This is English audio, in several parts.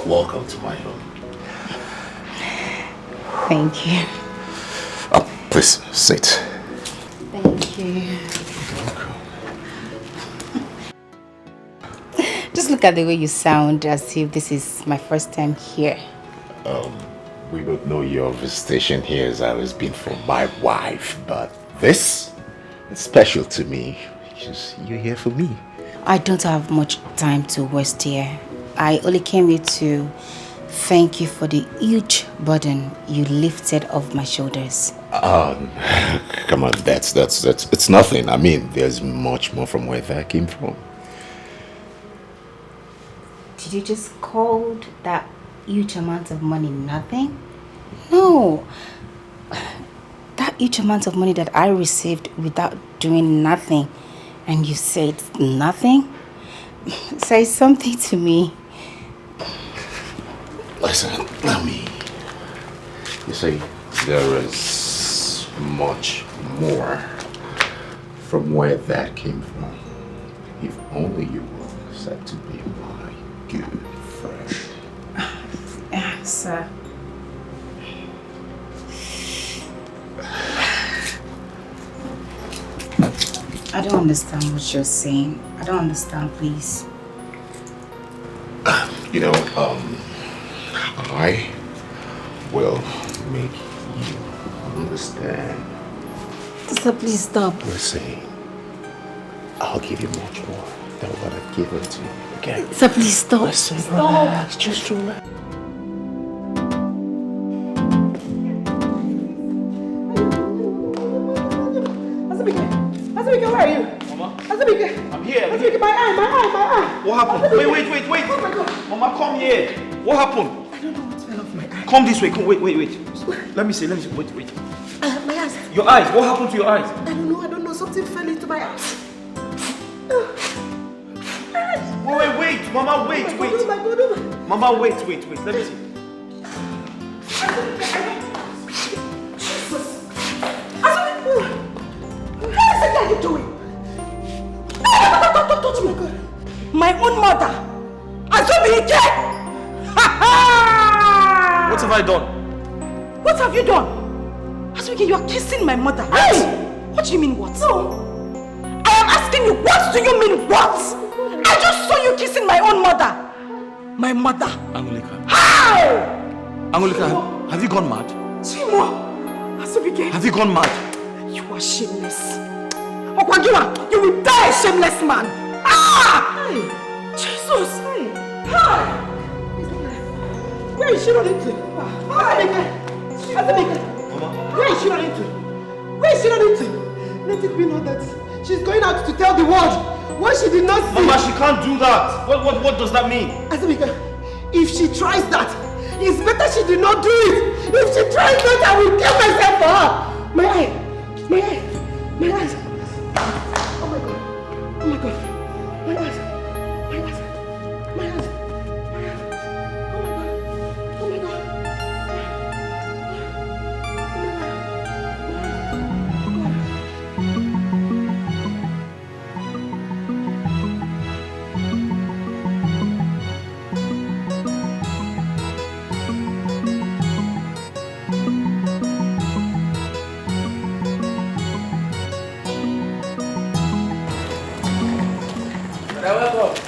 Welcome to my home. Thank you. Please sit. Thank you. Just look at the way you sound as if this is my first time here. We both know your visitation here has always been for my wife, but this is special to me because you're here for me. I don't have much time to waste here. I only came here to thank you for the huge burden you lifted off my shoulders. Come on, that's it's nothing. I mean, there's much more from where that came from. Did you just call that huge amount of money nothing? No. That huge amount of money that I received without doing nothing, and you said nothing? Say something to me. Listen, you see, there is much more from where that came from. If only you were said to be my good friend. Sir. I don't understand what you're saying. I don't understand, please. You know, I will make you understand. Sir, please stop. Listen, I'll give you much more than what I've given to you, okay? Sir, please stop. Listen, Stop. relax, just relax. Azubike, where are you? Mama? Azubike. I'm here. Azubike, my eye. What happened? Azubike. Wait. Oh my God. Mama, come here. What happened? I don't know what fell off my eye. Come this way. Come, wait. Let me see. Wait. My eyes. Your eyes. What happened to your eyes? I don't know. Something fell into my eyes. Wait. Mama, wait. Oh my God. Mama, wait. Let me see. Jesus. Azubike. What is it that you're doing? Touch my God. My own mother. Azubike. What have I done? What have you done? Azubike, you are kissing my mother. Hey! What do you mean what? No. I am asking you, what do you mean what? I just saw you kissing my own mother. My mother. Angulika. How? Angulika, have you gone mad? Chimo. Azubike. Have you gone mad? You are shameless. Okwagiwa, you will die a shameless man. Ah! Hey. Jesus. Hey. Hi. Where is she running to? Azubike. Where is she running to? Let it be known that she's going out to tell the world what she did not see. Mama, she can't do that. What does that mean? Azubike, if she tries that, it's better she did not do it. If she tries that, I will kill myself for her. My eyes. Oh my God. My eyes. Oh my God.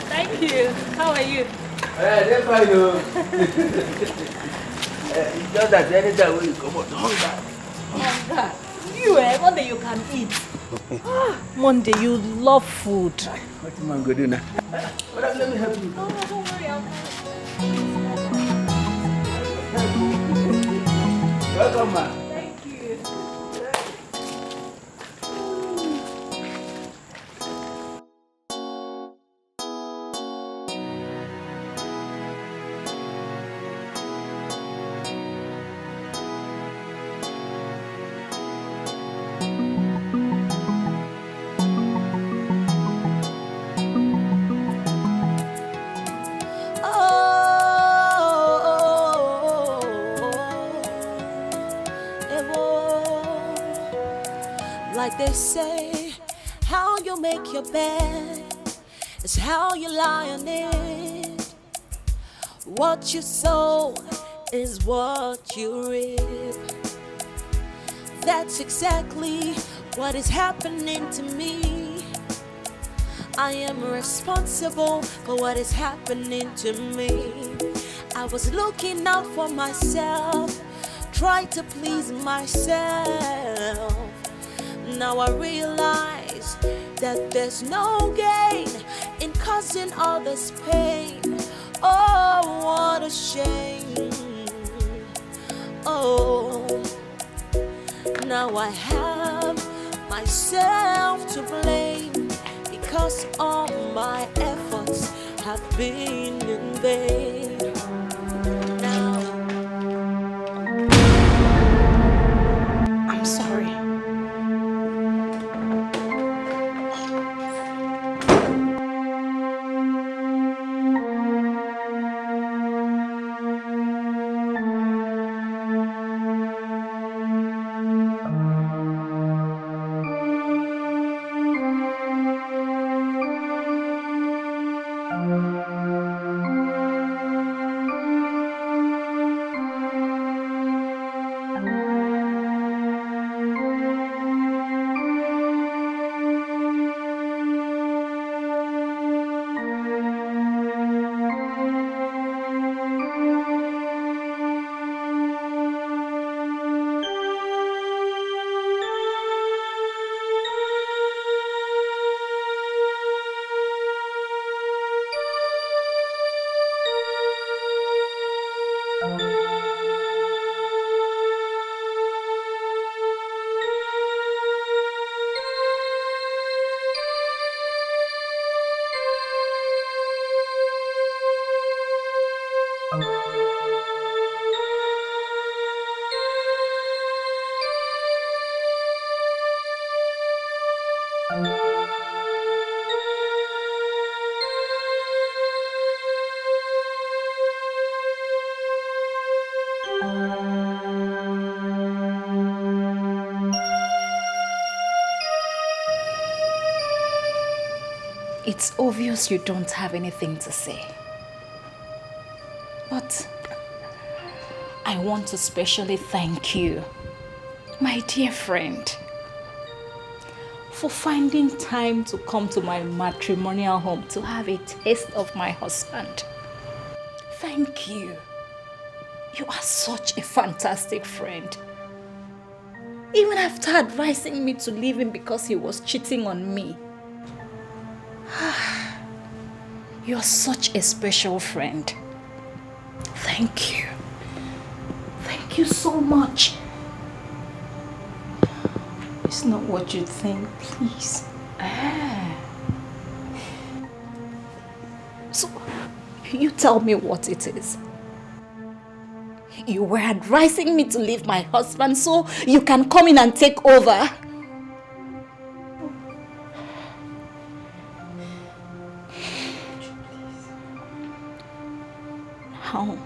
Thank you. How are you? They're fine. It's just that anytime when you come out, hunger. Monday you can eat. Monday, you love food. What am I going to do now? But let me help you. Oh, don't worry, I'll Welcome, man. Thank you. Like they say, how you make your bed is how you lie on it. What you sow is what you reap. That's exactly what is happening to me. I am responsible for what is happening to me. I was looking out for myself, trying to please myself. Now I realize that there's no gain in causing all this pain. Oh, what a shame. Oh, now I have myself to blame, because all my efforts have been in vain. Now I'm sorry. It's obvious you don't have anything to say. But I want to specially thank you, my dear friend, for finding time to come to my matrimonial home to have a taste of my husband. Thank you. You are such a fantastic friend. Even after advising me to leave him because he was cheating on me. You're such a special friend. Thank you. Thank you so much. It's not what you think, please. So, you tell me what it is. You were advising me to leave my husband so you can come in and take over. Now,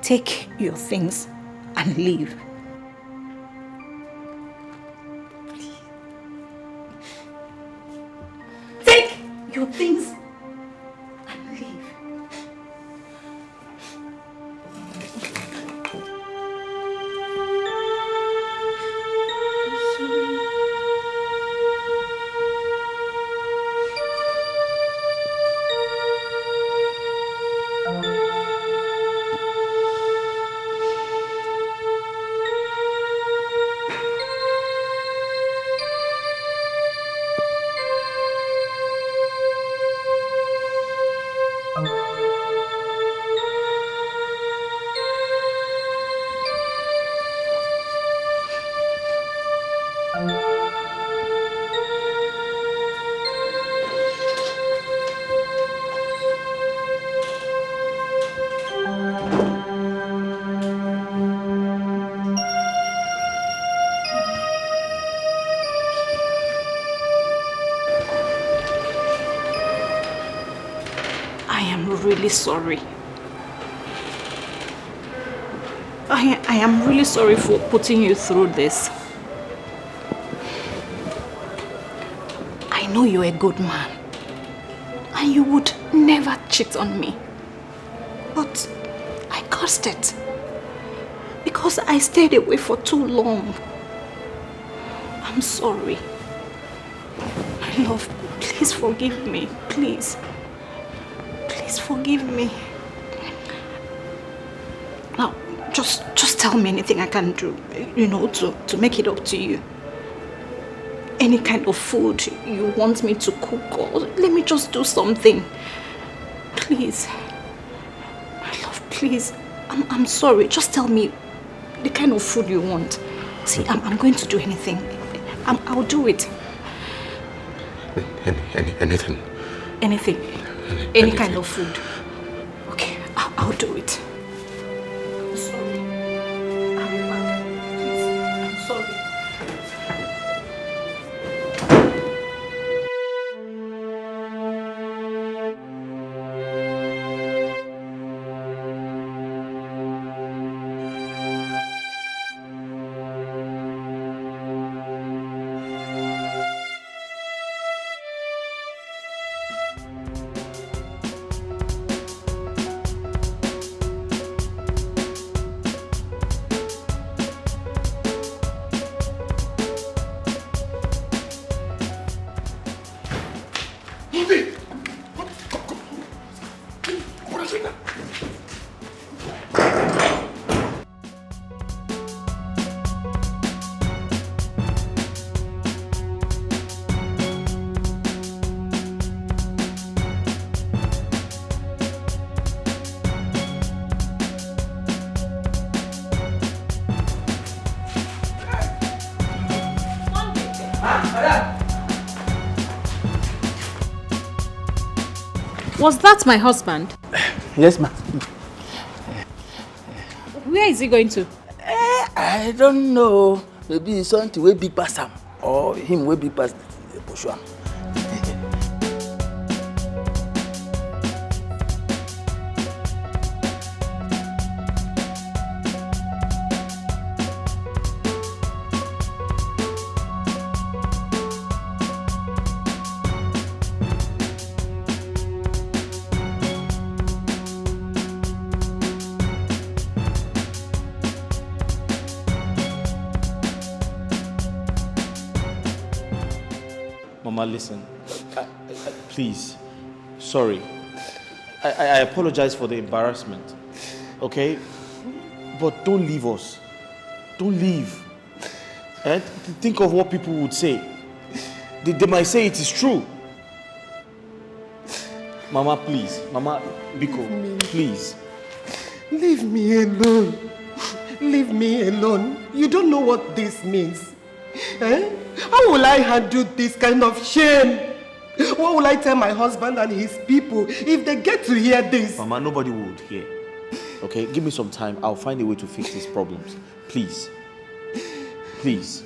take your things and leave. Take your things and leave. Really sorry. I am really sorry for putting you through this. I know you're a good man and you would never cheat on me. But I cursed it. Because I stayed away for too long. I'm sorry. My love, please forgive me. Please. Please forgive me. Now, just tell me anything I can do, to make it up to you. Any kind of food you want me to cook, or let me just do something. Please. My love, please. I'm sorry. Just tell me the kind of food you want. See, I'm going to do anything. I'll do it. Anything. Anything. Any kind of food. Okay, I'll do it. I'm sorry. I'll be back. Please, I'm sorry. Was that my husband? Yes, ma'am. Where is he going to? I don't know. Maybe it's something way big past him, or him way big past Joshua. Mama, listen. Please. Sorry. I apologize for the embarrassment. Okay? But don't leave us. Don't leave. And think of what people would say. They might say it is true. Mama, please. Mama, Biko, please. Leave me alone. Leave me alone. You don't know what this means. Eh? How will I handle this kind of shame? What will I tell my husband and his people if they get to hear this? Mama, nobody would hear. Okay, give me some time. I'll find a way to fix these problems. Please. Please.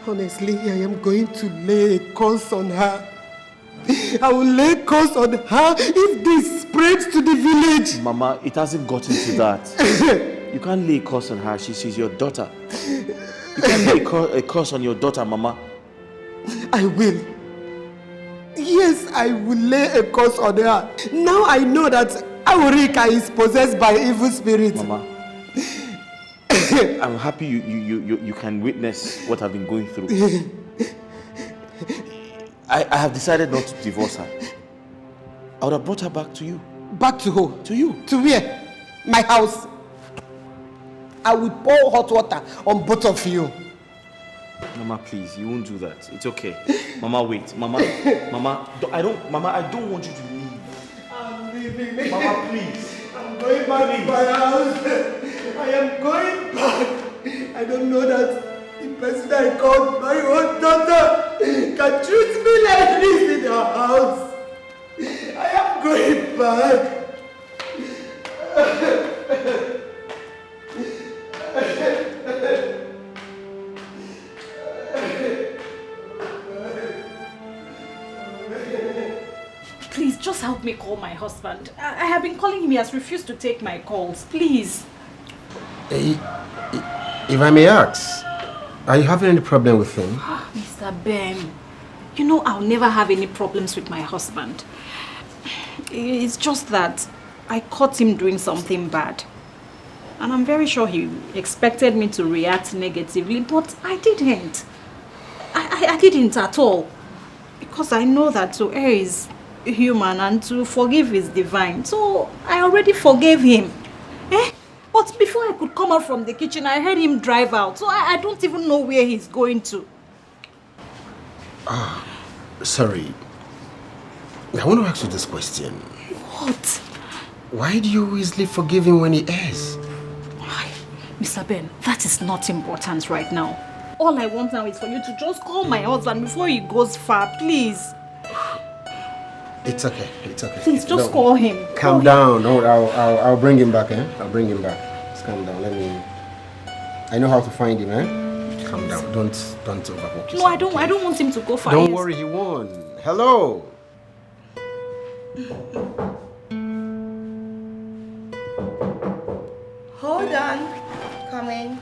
Honestly, I am going to lay a curse on her. I will lay a curse on her if this spreads to the village. Mama, it hasn't gotten to that. You can't lay a curse on her. She's your daughter. You can't lay a curse on your daughter, Mama. I will. Yes, I will lay a curse on her. Now I know that Aurika is possessed by evil spirits. Mama, I'm happy you can witness what I've been going through. I have decided not to divorce her. I would have brought her back to you. Back to who? To you. To where? My house. I will pour hot water on both of you. Mama, please, you won't do that. It's okay. Mama, wait. Mama, I don't want you to leave. I'm leaving. Mama, please. I'm going back to my house. I am going back. I don't know that the person I called my own daughter can treat me like this in her house. I am going back. Please, just help me call my husband. I have been calling him. He has refused to take my calls. Please. If I may ask, are you having any problem with him? Mr. Ben, you know I'll never have any problems with my husband. It's just that I caught him doing something bad. And I'm very sure he expected me to react negatively, but I didn't. I didn't at all. Because I know that to err is human and to forgive is divine. So I already forgave him. But before I could come out from the kitchen, I heard him drive out. So I don't even know where he's going to. Sorry. I want to ask you this question. What? Why do you easily forgive him when he errs? Mr. Ben, that is not important right now. All I want now is for you to just call my husband before he goes far, please. It's okay. It's okay. Please, just call him. Calm down. No, I'll bring him back, eh? I'll bring him back. Just calm down. I know how to find him, eh? Calm down. Don't overwork yourself. No, I don't want him to go far. Don't worry, he won't. Hello. Hold on. Coming.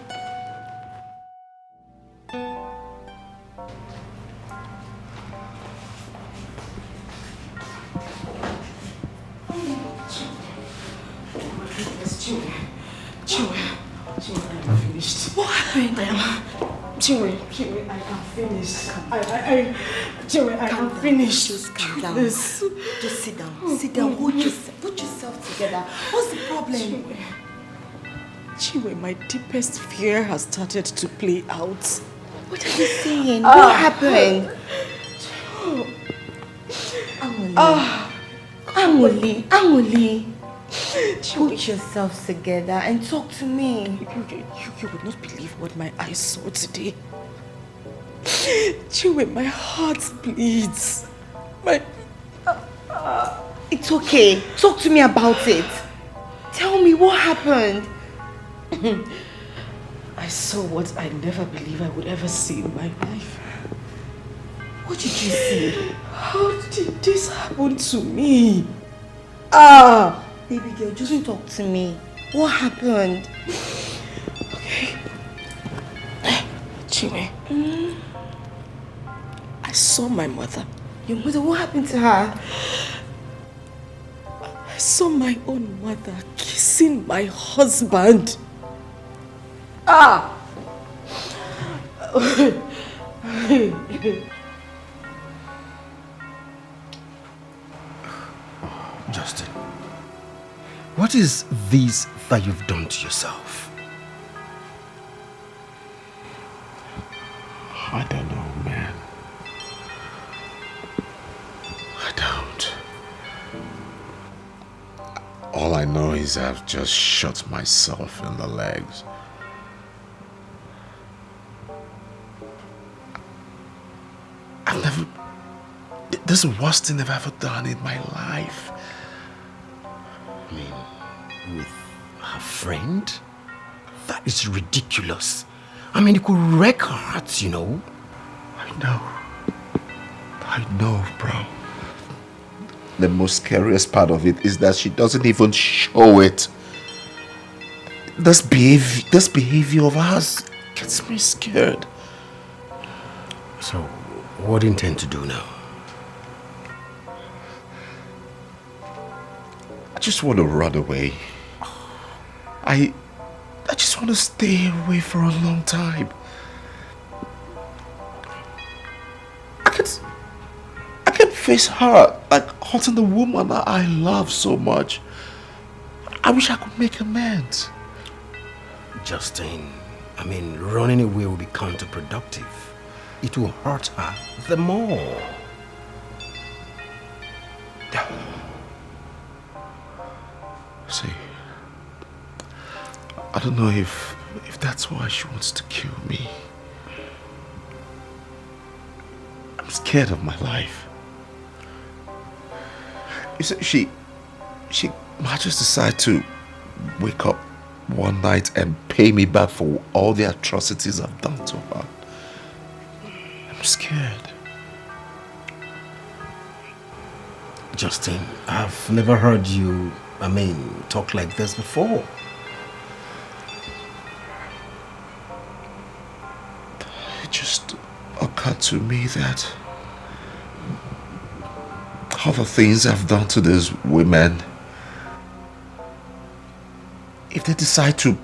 Chinwe, I'm finished. What happened? Chinwe, I am finished. Chinwe, I am finished. Just calm down. Just sit down. Sit down. Put yourself together. What's the problem? Chinwe, my deepest fear has started to play out. What are you saying? What happened? Amuli. Put yourself together and talk to me. You would not believe what my eyes saw today. Chinwe, my heart bleeds. It's okay. Talk to me about it. Tell me what happened. I saw what I never believed I would ever see in my life. What did you see? How did this happen to me? Baby girl, just talk to me. What happened? Okay. Chinwe. I saw my mother. Your mother? What happened to her? I saw my own mother kissing my husband. Justin, what is this that you've done to yourself? I don't know, man. I don't. All I know is I've just shot myself in the legs. This is the worst thing I've ever done in my life. I mean, with her friend? That is ridiculous. I mean, it could wreck her heart, you know. I know, bro. The most scariest part of it is that she doesn't even show it. This behavior of hers gets me scared. So, what do you intend to do now? I just want to run away. I just want to stay away for a long time. I can't face her, like hurting the woman that I love so much. I wish I could make amends. Justin, I mean, running away will be counterproductive. It will hurt her the more. See, I don't know if that's why she wants to kill me. I'm scared of my life. You see, she might just decide to wake up one night and pay me back for all the atrocities I've done to her. I'm scared. Justin, I've never heard you, talk like this before. It just occurred to me that all the things I've done to these women, if they decide to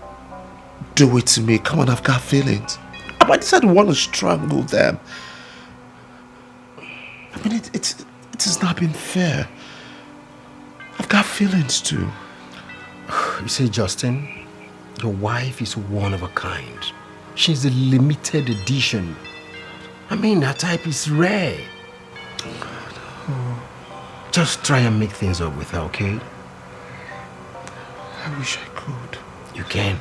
do it to me, come on, I've got feelings. I might decide to want to strangle them. I mean, it has not been fair. I've got feelings too. You see, Justin, your wife is one of a kind. She's a limited edition. I mean, her type is rare. Just try and make things up with her, okay? I wish I could. You can.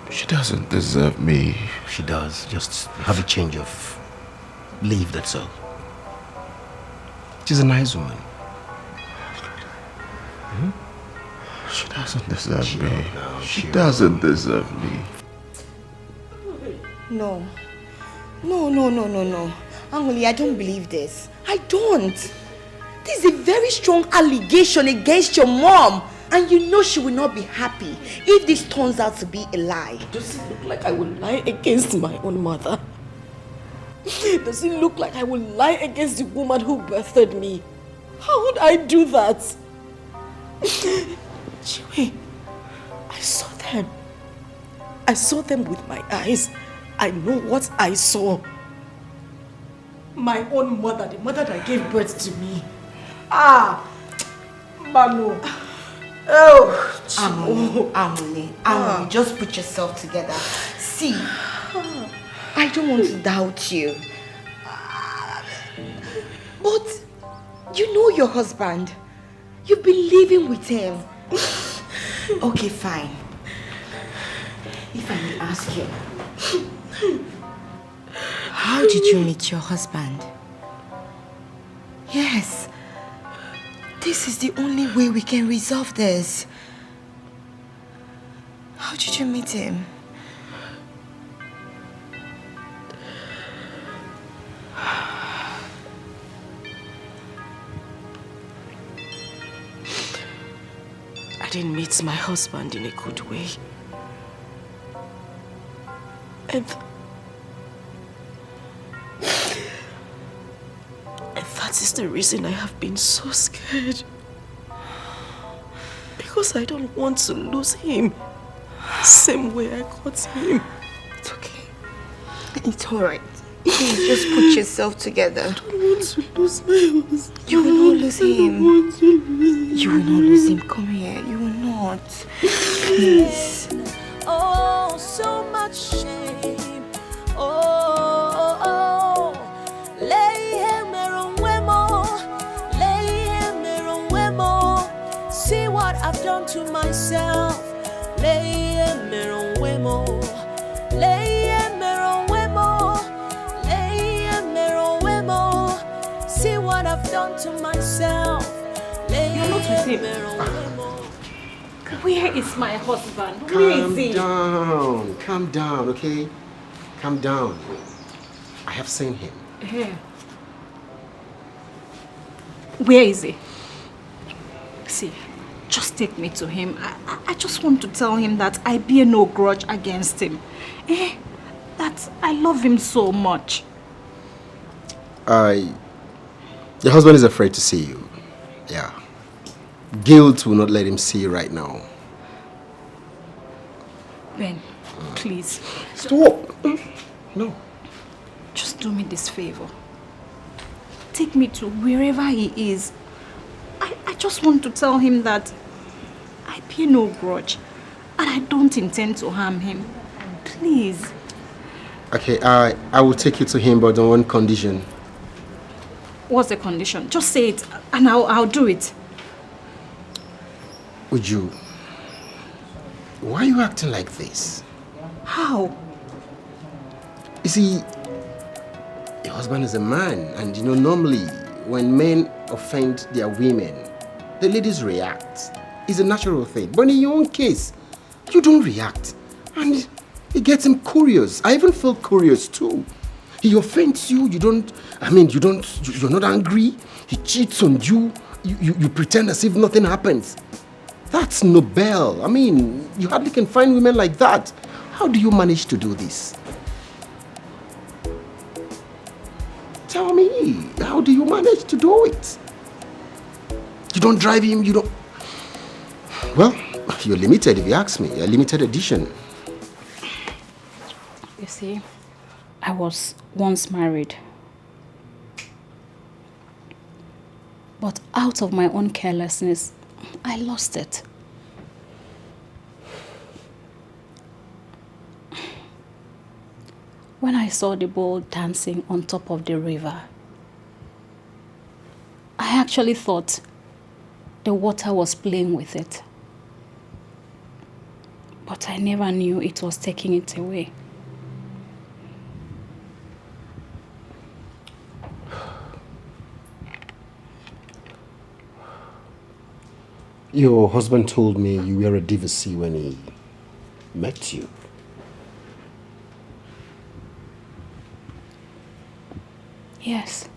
She doesn't deserve me. She does. Just have a change of leave, that's all. She's a nice woman. She doesn't deserve me. She doesn't deserve me. No. No. Angoli, I don't believe this. I don't. This is a very strong allegation against your mom. And you know she will not be happy if this turns out to be a lie. Does it look like I will lie against my own mother? Does it look like I will lie against the woman who birthed me? How would I do that? Chiwe, I saw them. I saw them with my eyes. I know what I saw. My own mother, the mother that gave birth to me. Manu. Oh, Amuli, just put yourself together. See, I don't want to doubt you. But you know your husband. You've been living with him. Okay, fine. If I may ask you, how did you meet your husband? Yes. This is the only way we can resolve this. How did you meet him? I didn't meet my husband in a good way. And that is the reason I have been so scared. Because I don't want to lose him. Same way I got him. It's okay. It's alright. Please just put yourself together. I don't want to lose my husband. You will not lose him. You will not lose him. Come here. You will not. Please. Oh, so much shame. See what I've done to myself. See what I've done to myself. You're not with him. Where is my husband? Where is he? Calm down, okay? Calm down. I have seen him. Here. Where is he? See, just take me to him. I just want to tell him that I bear no grudge against him. That I love him so much. Your husband is afraid to see you. Yeah. Guilt will not let him see you right now. Ben, please. Stop. No. Just do me this favor. Take me to wherever he is. I just want to tell him that I bear no grudge and I don't intend to harm him. Please. Okay, I will take you to him, but on one condition. What's the condition? Just say it and I'll do it. Would you? Why are you acting like this? How? You see, your husband is a man, and you know, normally when men offend their women, the ladies react. It's a natural thing. But in your own case, you don't react. And it gets him curious. I even feel curious too. He offends you, you're not angry. He cheats on you. You pretend as if nothing happens. That's noble. I mean, you hardly can find women like that. How do you manage to do this? Tell me, how do you manage to do it? You don't drive him, you don't... Well, You're limited if you ask me. You're a limited edition. You see, I was once married. But out of my own carelessness, I lost it. When I saw the bull dancing on top of the river, I actually thought the water was playing with it. But I never knew it was taking it away. Your husband told me you were a divorcee when he met you. Yes.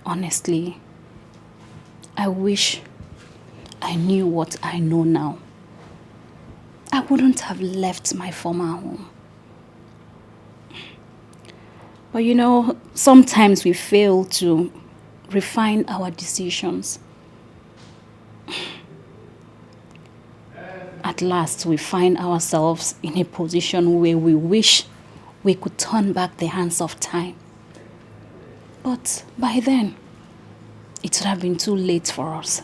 Honestly, I wish I knew what I know now. I wouldn't have left my former home. But you know, sometimes we fail to refine our decisions. At last, we find ourselves in a position where we wish we could turn back the hands of time. But by then, it would have been too late for us.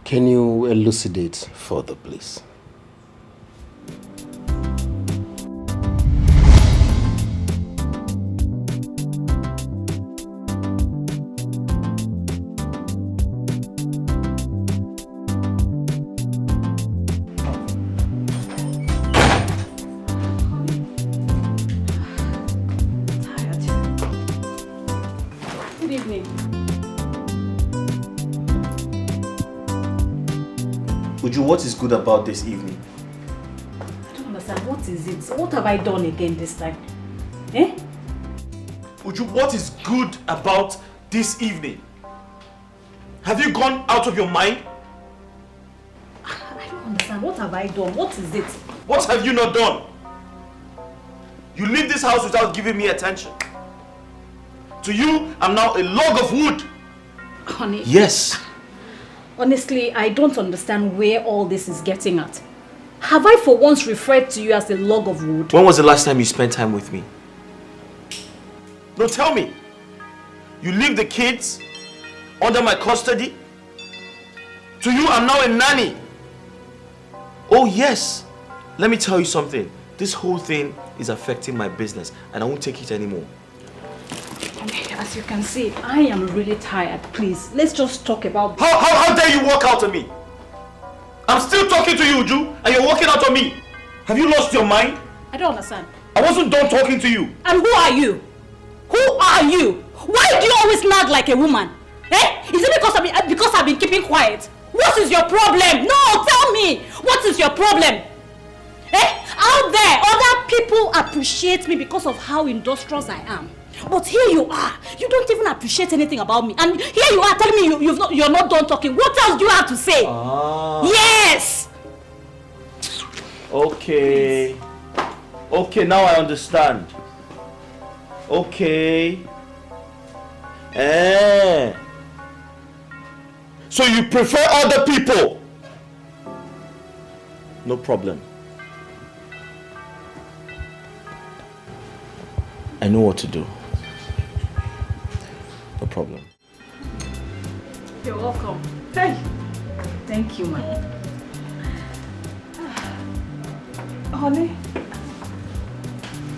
Can you elucidate further, please? Uju, what is good about this evening? I don't understand. What is it? What have I done again this time? Eh? Uju, what is good about this evening? Have you gone out of your mind? I don't understand. What have I done? What is it? What have you not done? You leave this house without giving me attention. To you, I'm now a log of wood. Honey. Yes. Honestly, I don't understand where all this is getting at. Have I for once referred to you as a log of wood? When was the last time you spent time with me? No, tell me. You leave the kids under my custody? To you, I'm now a nanny. Oh yes. Let me tell you something. This whole thing is affecting my business and I won't take it anymore. As you can see, I am really tired. Please, let's just talk about... How dare you walk out on me? I'm still talking to you, Uju, and you're walking out on me. Have you lost your mind? I don't understand. I wasn't done talking to you. And who are you? Who are you? Why do you always nag like a woman? Eh? Is it because I've been keeping quiet? What is your problem? No, tell me. What is your problem? Eh? Out there, other people appreciate me because of how industrious I am. But here you are. You don't even appreciate anything about me. And here you are telling me you're not done talking. What else do you have to say? Ah. Yes! Okay. Okay, now I understand. Okay. So you prefer other people? No problem. I know what to do. No problem. You're welcome. Hey. Thank you, man. Honey.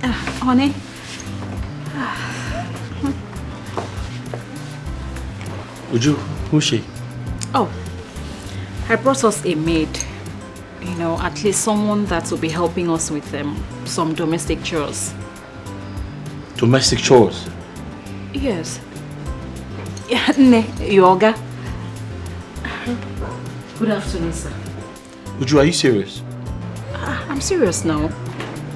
Honey. Uju, who's she? Oh, I brought us a maid. You know, at least someone that will be helping us with some domestic chores. Domestic chores? Yes. Yoga. Good afternoon, sir. Uju, are you serious? I'm serious now.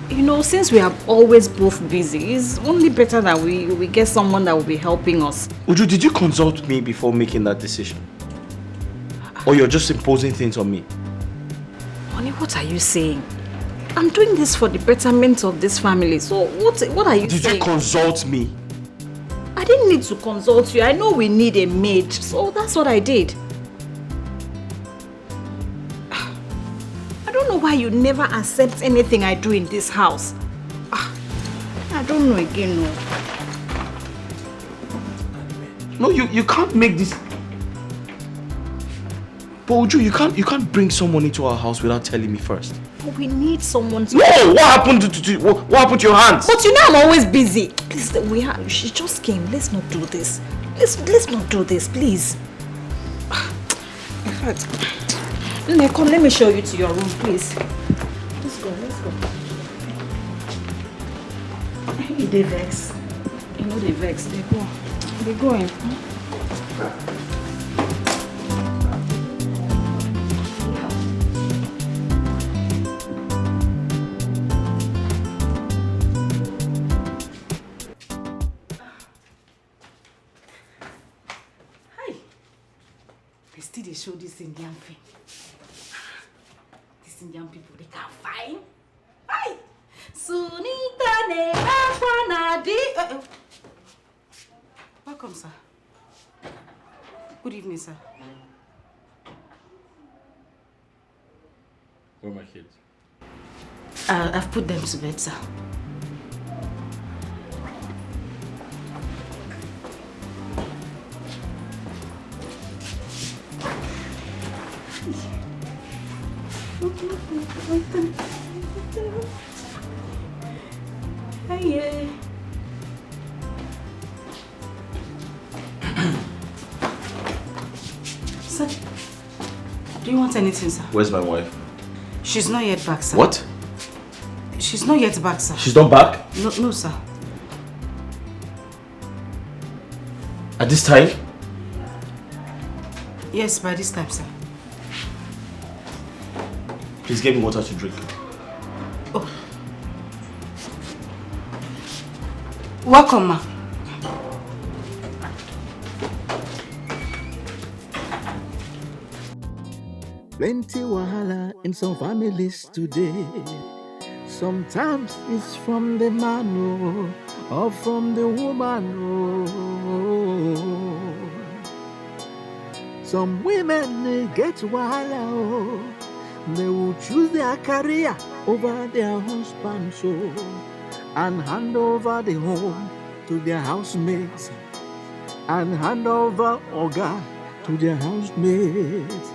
You know, since we are always both busy, it's only better that we get someone that will be helping us. Uju, did you consult me before making that decision? Or you're just imposing things on me? Honey, what are you saying? I'm doing this for the betterment of this family. So what are you saying? Did you consult me? I didn't need to consult you. I know we need a maid. So that's what I did. I don't know why you never accept anything I do in this house. I don't know again, no. No, you can't make this. But Uju, you can't bring someone into our house without telling me first. But we need someone to... No! What happened what happened to your hands? But you know I'm always busy. Please, she just came. Let's not do this. Let's not do this, please. In fact, come, let me show you to your room, please. Let's go. They vex. You know they vex. They go. They're going. They show this Indian thing. These Indian people, they can't find. Hi! Sunita ne akwanadi. Welcome, sir. Good evening, sir. Where are my kids? I've put them to bed, sir. Hey. Sir, do you want anything, sir? Where's my wife? She's not yet back, sir. What? She's not yet back, sir. She's not back? No, sir. At this time? Yes, by this time, sir. Please get me water to drink. Oh. Welcome, ma. Plenty wahala in some families today. Sometimes it's from the man or from the woman. Some women they get wahala. They will choose their career over their husband, and hand over the home to their housemates, and hand over Oga to their housemates.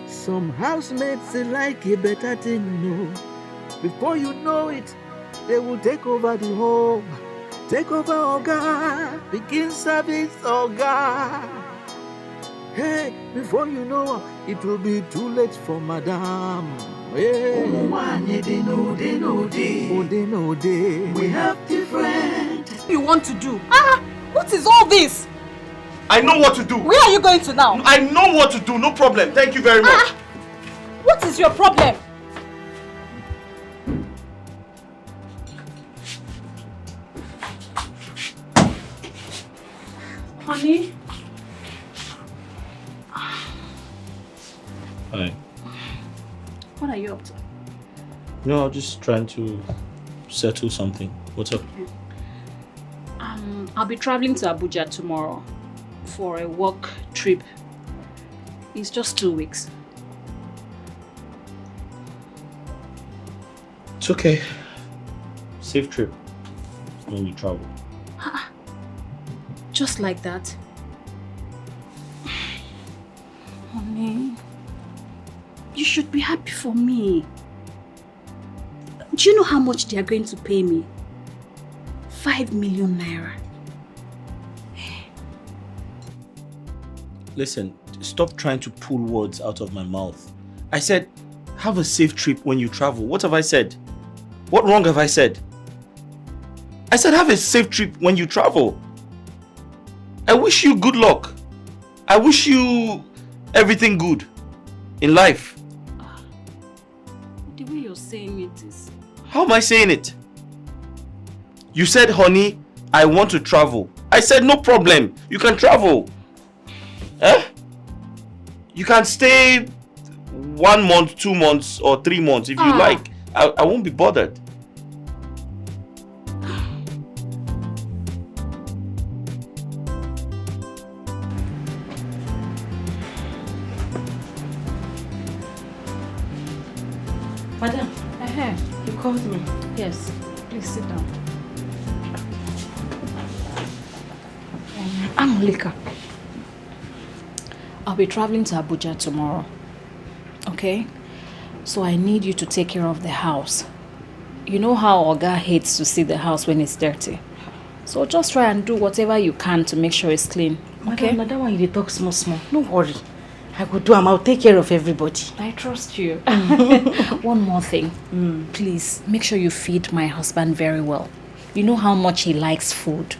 Some housemates they like a better thing, Before you know it, they will take over the home, take over Oga, begin service Oga. Hey, before you know, it will be too late for madam. Hey. They know. We have different. What do you want to do? What is all this? I know what to do. Where are you going to now? I know what to do. No problem. Thank you very much. What is your problem? Honey? Hi. What are you up to? No, I'm just trying to settle something. What's up? I'll be traveling to Abuja tomorrow for a work trip. It's just 2 weeks. It's okay. Safe trip when you travel. Just like that? Honey, you should be happy for me. Do you know how much they are going to pay me? 5 million naira. Listen, stop trying to pull words out of my mouth. I said, have a safe trip when you travel. What have I said? What wrong have I said? I said, have a safe trip when you travel. I wish you good luck. I wish you everything good in life. The way you're saying it is... How am I saying it? You said, honey, I want to travel. I said, no problem. You can travel. You can stay 1 month, 2 months, or 3 months if you like. I won't be bothered. Madam, you called me. Yes, please sit down. I'm Lika. I'll be traveling to Abuja tomorrow. Okay? So I need you to take care of the house. You know how Oga hates to see the house when it's dirty. So just try and do whatever you can to make sure it's clean. Okay? Madam, when you talk small. No worry. I go do I'll take care of everybody. I trust you. One more thing. Please, make sure you feed my husband very well. You know how much he likes food.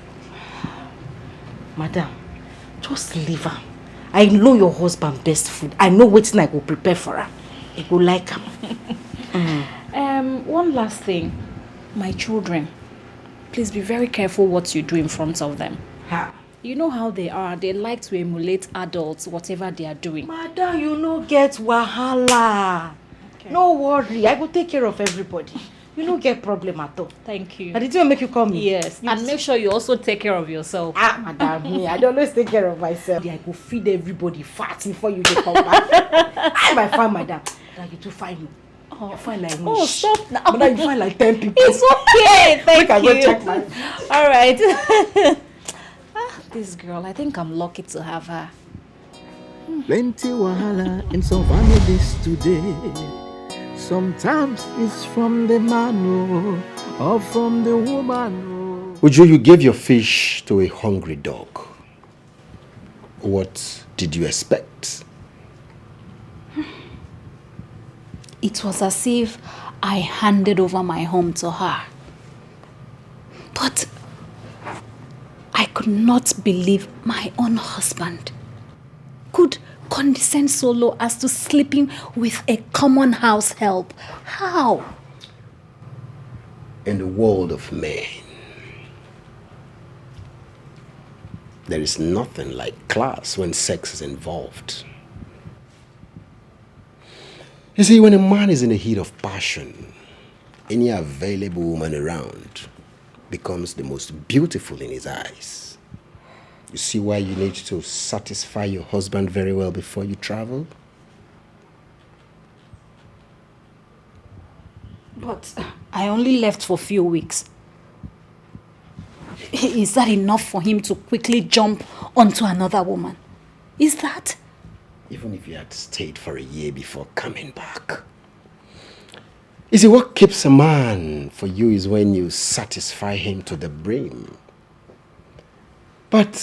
Madam, just leave her. I know your husband best food. I know what I go prepare for her. I go like him. One last thing. My children, please be very careful what you do in front of them. You know how they are. They like to emulate adults, whatever they are doing. Madam, you no get wahala. Okay. No worry. I go take care of everybody. You no get problem at all. Thank you. And did you make you come? Yes. And make sure you also take care of yourself. Madam, me, I don't always take care of myself. I go feed everybody fat before you come back. I'm a fine, madam. Like you too fine. Oh, you fine like oh, stop now. Madam, you fine like 10 people. It's okay. Thank you. Go check my... All right. This girl, I think I'm lucky to have her. Plenty wahala in some families today. Sometimes it's from the man or from the woman. Uju, you gave your fish to a hungry dog. What did you expect? It was as if I handed over my home to her. But I could not believe my own husband could condescend so low as to sleeping with a common house help. How? In the world of men, there is nothing like class when sex is involved. You see, when a man is in the heat of passion, any available woman around becomes the most beautiful in his eyes. You see why you need to satisfy your husband very well before you travel? But I only left for a few weeks. Is that enough for him to quickly jump onto another woman? Is that? Even if you had stayed for a year before coming back. You see, what keeps a man for you is when you satisfy him to the brim. But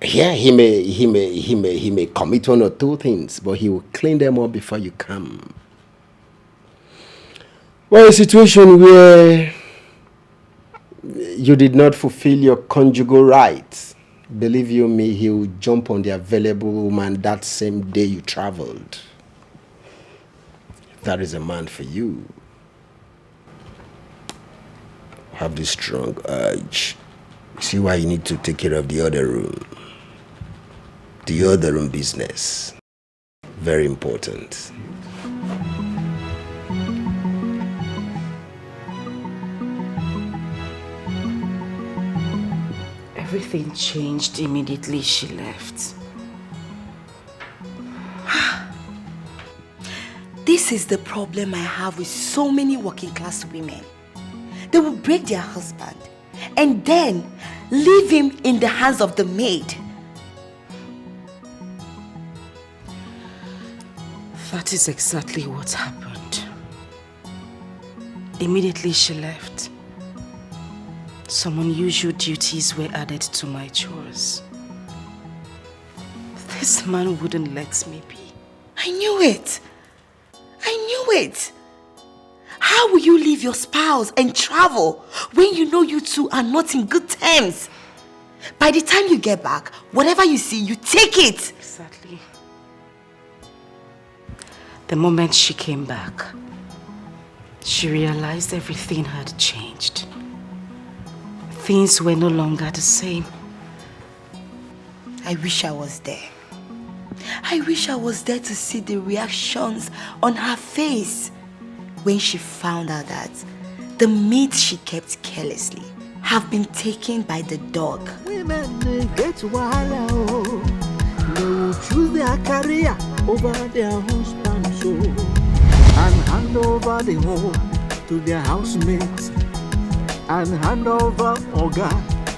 yeah, he may commit one or two things, but he will clean them up before you come. Well, a situation where you did not fulfill your conjugal rights, believe you me, he will jump on the available woman that same day you traveled. That is a man for you. Have this strong urge. See why you need to take care of the other room. The other room business. Very important. Everything changed immediately she left. This is the problem I have with so many working class women. They will break their husband and then leave him in the hands of the maid. That is exactly what happened. Immediately she left, some unusual duties were added to my chores. This man wouldn't let me be. I knew it. I knew it. How will you leave your spouse and travel when you know you two are not in good terms? By the time you get back, whatever you see, you take it. Exactly. The moment she came back, she realized everything had changed. Things were no longer the same. I wish I was there. I wish I was there to see the reactions on her face when she found out that the meat she kept carelessly have been taken by the dog. Women get wild, oh. They will choose their career over their husband, so and hand over the home to their housemates, and hand over Oga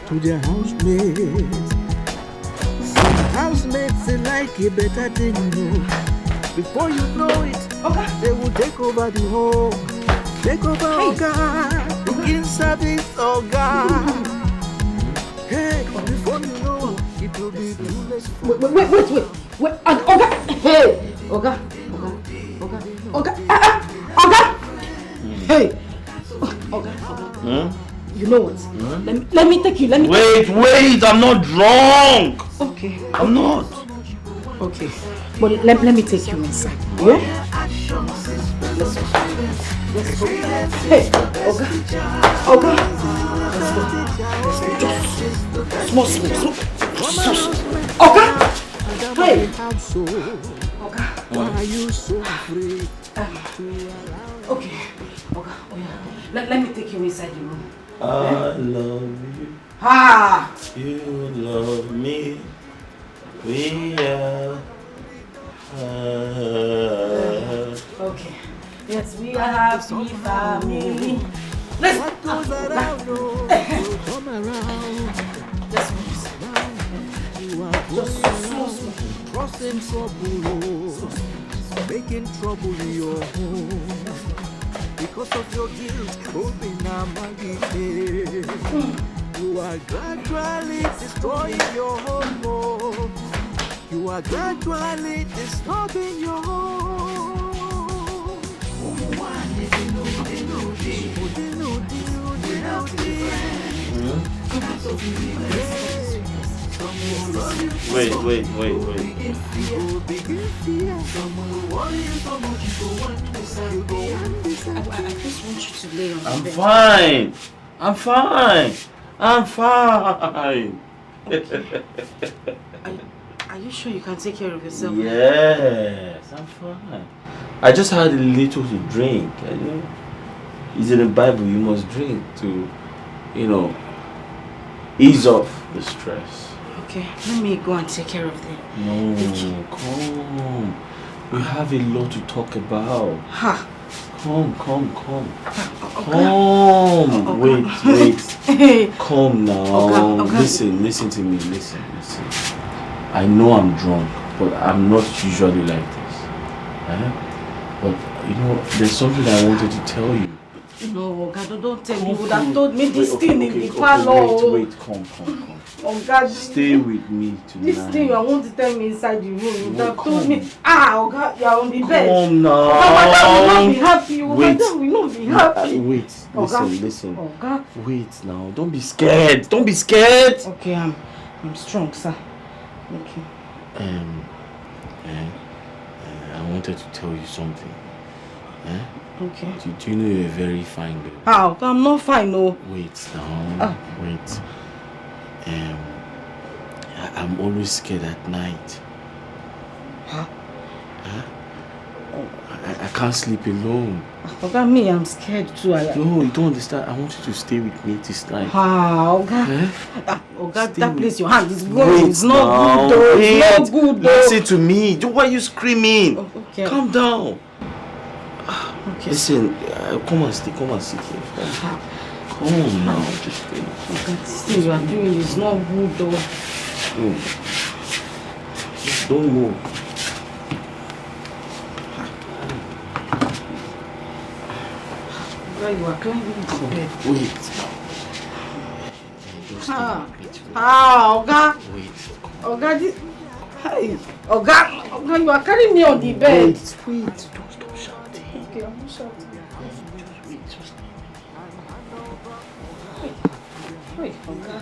to their housemates. Some housemates they like a better thing, no. Before you know it, they will take over the home, take over Oga, begin service Oga. Hey, before you know, it will be too late. Wait, Oga! Hey! Oga! Hey! Oga. You know what? Let me take you, Wait, I'm not drunk! Okay. I'm not. Okay. But let me take you inside. Yeah? Let's go. Hey, Oga. Let's go. Small. Oga! Hey! Oga. Why are you so afraid? Okay. Oga, oh yeah. Let me take you inside the room. I love you. Ah! You love me. We are. Okay. Yes, we are happy family. What goes around will come around. Just You are just crossing trouble, making trouble in your home. Because of your guilt, open a maggie. You are gradually destroying your home. You are gradually disturbing your home. Wait. I just want you to lay on I'm the bed. fine. Are you sure you can take care of yourself? Yes, I'm fine. I just had a little to drink. It's in the Bible, you must drink to, ease off the stress. Okay, let me go and take care of them. No, come. We have a lot to talk about. Ha! Come. Okay. Wait. Come now. Okay. Listen to me. Listen. I know I'm drunk, but I'm not usually like this. But, there's something I wanted to tell you. No, God, don't tell me. You would have told me this thing in the parlor. Wait, come. Oh, God. Stay with me tonight. This thing you want to tell me inside the room. You would have told me. Oh, God, you're on the bed. Come now. Madam will not be happy. Madam will not be happy. Wait, listen. Oh, God. Wait now. Don't be scared. Okay, I'm strong, sir. Okay. I wanted to tell you something. Okay. Do you know you're a very fine girl? How? I'm not fine, no. Wait now. Wait. I'm always scared at night. Huh? I can't sleep alone. Oga, me, I'm scared too. No, you don't understand. I want you to stay with me this night. Oga. Oga, that place your hand is going. Wait, it's not good though. It's not good though. Listen to me. Why are you screaming? Okay. Calm down. Okay. Listen, come and sit here. Come now, just stay. Oga, this thing you are doing is not good though. Just don't move. You are climbing into bed. Wait. Oga. Wait. Oga, this. Hey. Oga, you are carrying me on the bed. Wait. Don't stop shouting. Okay, I'm not shouting. Just Wait, Oga.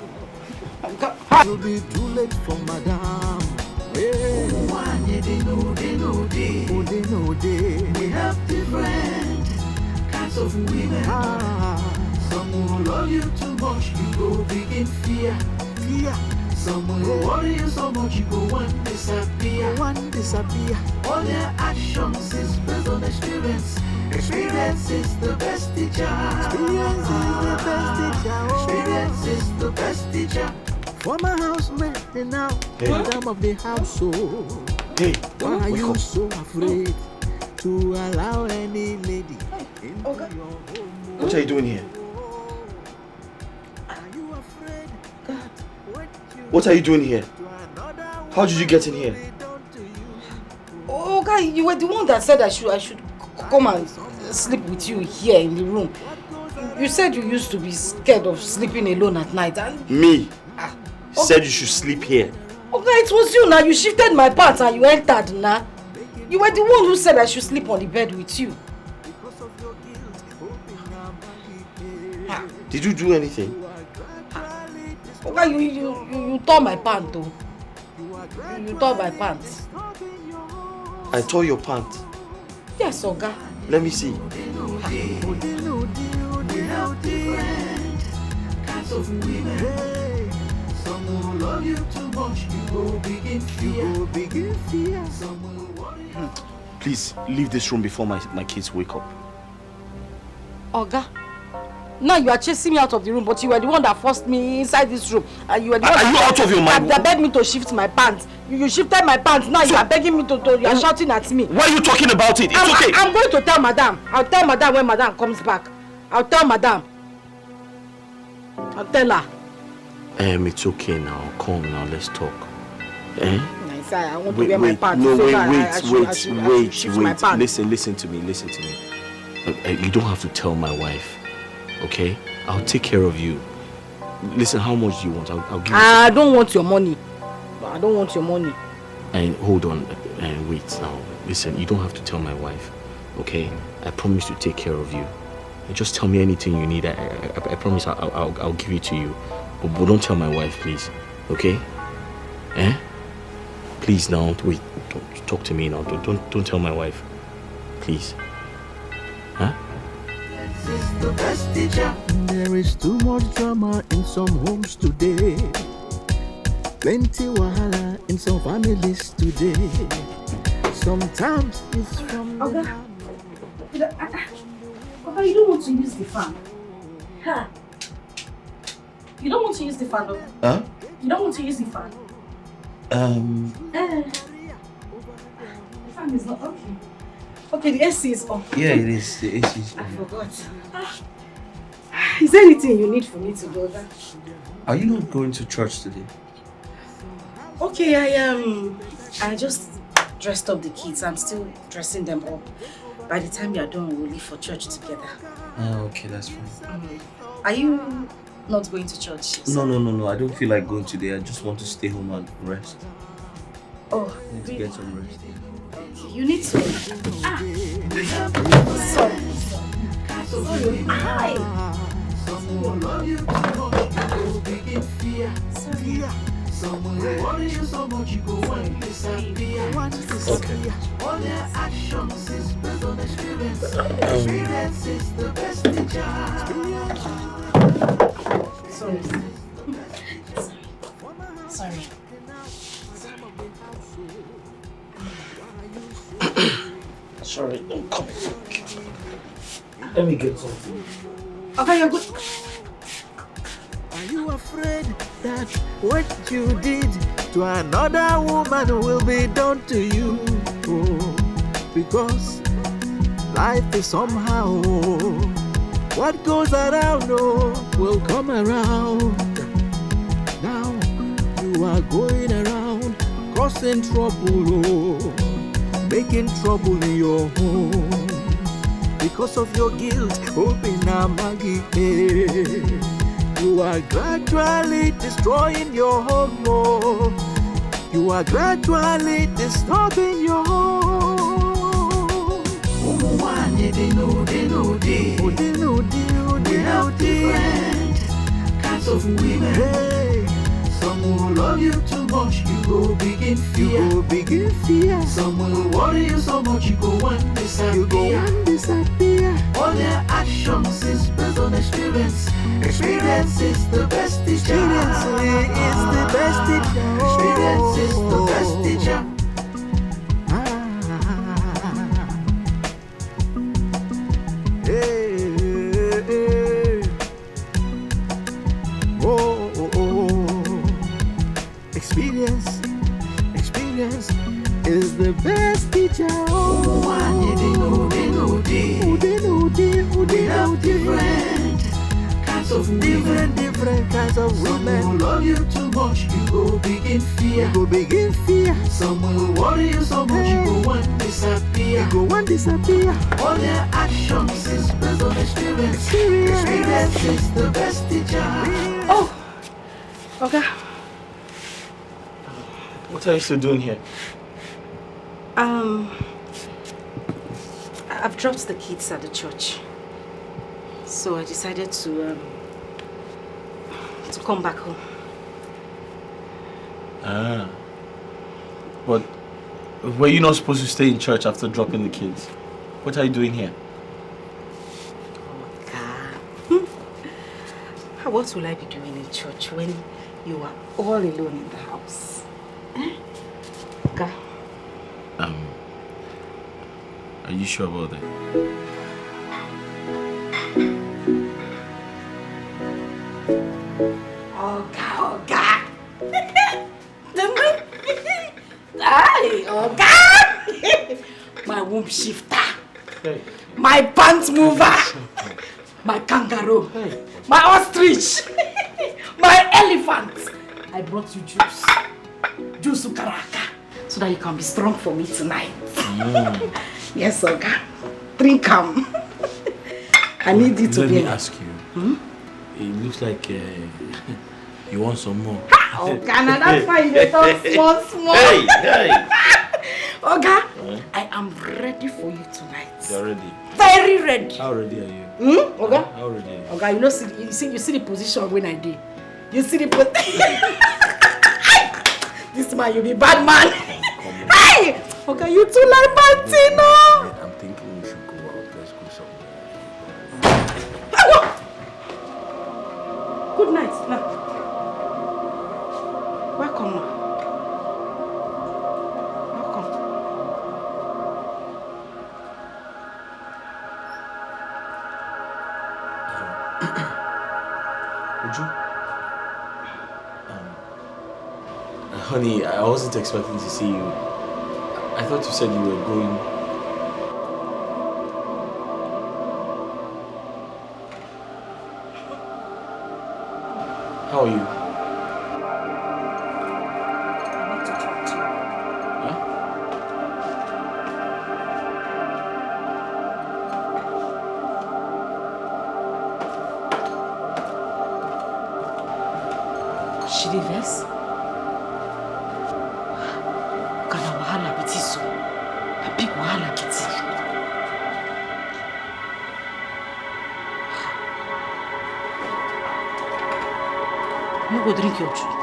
It will be too late for madam. Hey. They know. We have different kinds of women. Some will love you too much, you go begin fear. Some will worry you so much you go one disappear. All their actions is based on experience. Experience is the best teacher. Experience is the best teacher. Former housemate and now madam of the household. Hey, why are you so afraid to allow any lady into your home? What are you doing here? What are you doing here? How did you get in here? Oh, guy, you were the one that said I should come and sleep with you here in the room. You said you used to be scared of sleeping alone at night, and Me? Said you should sleep here. Okay, it was you now. You shifted my pants and you entered now. You were the one who said I should sleep on the bed with you. Did you do anything? Okay, you tore my pants though. You tore my pants. I tore your pants. Yes, Oga. Let me see. We have different kinds of women. Some will love you too much, you go begin fear. Some will worry you. Please leave this room before my kids wake up. Oga, now you are chasing me out of the room, but you were the one that forced me inside this room. And you were the one Are you out of your mind? That begged me to shift my pants. You shifted my pants. Now you are begging me to you are shouting at me. Why are you talking about it? It's okay. I'm going to tell madam. I'll tell madam when madam comes back. I'll tell madam. I'll tell her. It's okay now. Come now, let's talk. Eh? Nice, I want to wear my pants. No, so wait. Listen to me. You don't have to tell my wife. Okay? I'll take care of you. Listen, how much do you want? I'll give you. I don't want your money. I don't want your money. And hold on and wait now. Listen, you don't have to tell my wife. Okay? I promise to take care of you. Just tell me anything you need. I promise I'll give it to you. But don't tell my wife, please. Okay? Eh? Please now. Wait. Don't talk to me now. Don't tell my wife. Please. Huh? There is too much drama in some homes today. Plenty wahala in some families today. Sometimes it's from Okay, you don't want to use the fan. Huh? You don't want to use the fan, though? Huh? You don't want to use the fan? The fan is not okay. Okay, the AC is on. Yeah, it is. The AC is on. I forgot. Is there anything you need for me to do that? Are you not going to church today? Okay, I just dressed up the kids. I'm still dressing them up. By the time you are done, we'll leave for church together. Okay, that's fine. Are you not going to church? No. I don't feel like going today. I just want to stay home and rest. Oh, I need to get some rest. Okay, you need to. Sorry. Someone love you too much, you go begin fear. Someone worry you so much, you go one disappear. Okay. All their actions is based on experience. Experience is the best teacher. Sorry. Sorry, don't come. Let me get something. Okay, you're good. Are you afraid that what you did to another woman will be done to you? Oh, because life is somehow what goes around will come around. Now you are going around causing trouble, making trouble in your home. Because of your guilt, open a Maggie. You are gradually destroying your home. You are gradually disturbing your home. They know. We have different kinds of women. Hey. Some will love you too much, you go begin fear. You go begin fear. Some will worry you so much, you go one disappear. You go one disappear. All their actions is based on experience. Experience is the best teacher. Experience is the best teacher. Experience is the best teacher. Experience is the best teacher. Different kinds of women. Some will love you too much, you go begin fear. You go begin fear. Some will worry you so much, you go one disappear. You go one disappear. All their actions is based on experience. Experience is the best teacher. Oh, okay. What are you still doing here? I've dropped the kids at the church. So I decided to come back home. Ah. But were you not supposed to stay in church after dropping the kids? What are you doing here? What will I be doing in church when you are all alone in the house? Okay. Are you sure about that? Oga. Hi, Oga. My womb shifter. Hey. My pants mover. My kangaroo. Hey. My ostrich. My elephant. I brought you juice. Juice ukaraka. So that you can be strong for me tonight. Yes, Oga. Drink them. I need you to Let be. me ask you. It looks like you want some more. Oga, now that's why you talk small. Hey. Oga, I am ready for you tonight. You're ready. Very ready. How ready are you? Oga? How ready are you? Oga, you see the position when I did. You see the position. This man, you be bad man. Hey! Oga, you too like Martino. I'm thinking we should go out. Let's go somewhere. Good night. Now. Welcome, ma. Honey, I wasn't expecting to see you. I thought you said you were going. How are you? I need to talk to you. She did this? Kana wahala bitiso. A big wahala kiti. No go drink your juice.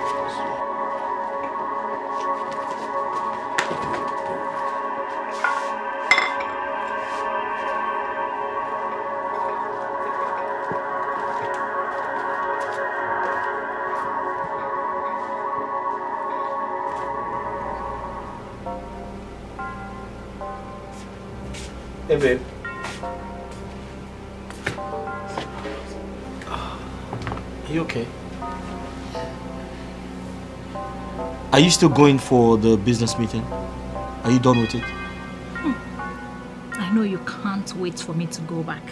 Hey, babe. Are you okay? Are you still going for the business meeting? Are you done with it? I know you can't wait for me to go back.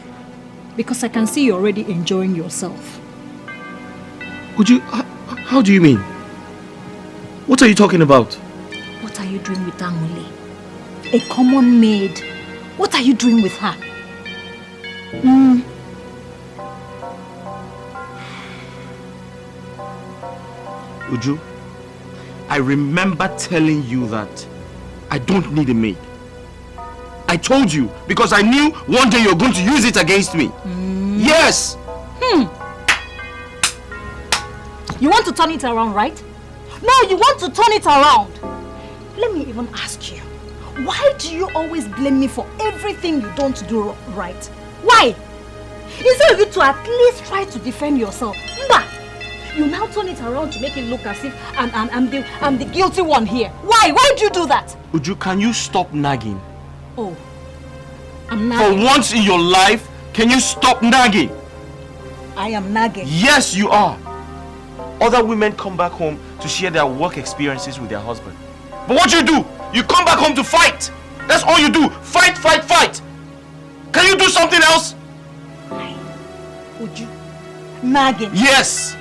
Because I can see you're already enjoying yourself. Would you... How do you mean? What are you talking about? What are you doing with Angole? A common maid. What are you doing with her? Uju, I remember telling you that I don't need a maid. I told you because I knew one day you're going to use it against me. Yes! You want to turn it around, right? Now you want to turn it around. Let me even ask you, why do you always blame me for everything you don't do right? Why? Instead of you to at least try to defend yourself, you now turn it around to make it look as if I'm the guilty one here. Why? Why do you do that? Uju, can you stop nagging? Oh, I'm nagging. For once in your life, can you stop nagging? I am nagging. Yes, you are. Other women come back home to share their work experiences with their husband. But what do? You come back home to fight. That's all you do. Fight, fight, fight. Can you do something else? Would you? Nagging? Yes.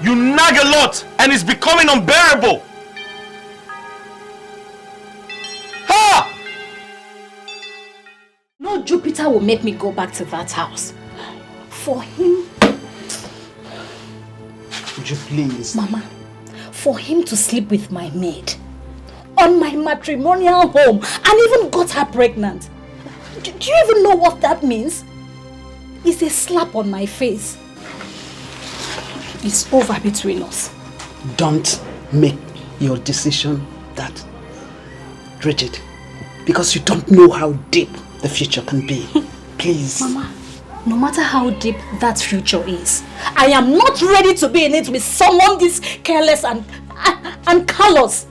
You nag a lot and it's becoming unbearable. Ha! No Jupiter will make me go back to that house. For him... Would you please? Mama, for him to sleep with my maid on my matrimonial home and even got her pregnant. Do you even know what that means? It's a slap on my face. It's over between us. Don't make your decision that rigid, because you don't know how deep the future can be. Please. Mama, no matter how deep that future is, I am not ready to be in it with someone this careless and callous.